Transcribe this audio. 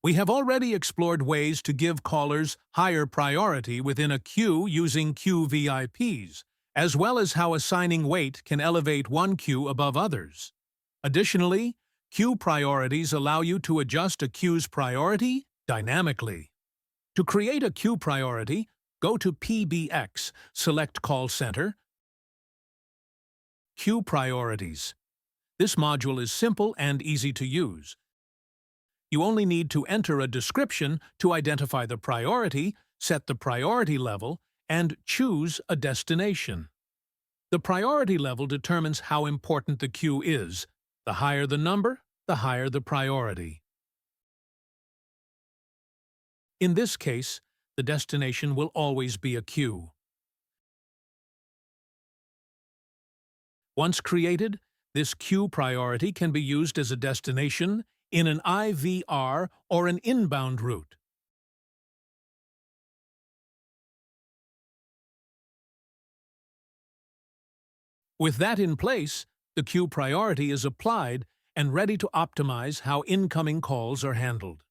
We have already explored ways to give callers higher priority within a queue using queue VIPs, as well as how assigning weight can elevate one queue above others. Additionally, queue priorities allow you to adjust a queue's priority dynamically. To create a queue priority, go to HaPBX, select Call Center, Queue Priorities. This module is simple and easy to use. You only need to enter a description to identify the priority, set the priority level, and choose a destination. The priority level determines how important the queue is. The higher the number, the higher the priority. In this case, the destination will always be a queue. Once created, this queue priority can be used as a destination in an IVR or an inbound route. With that in place, the queue priority is applied and ready to optimize how incoming calls are handled.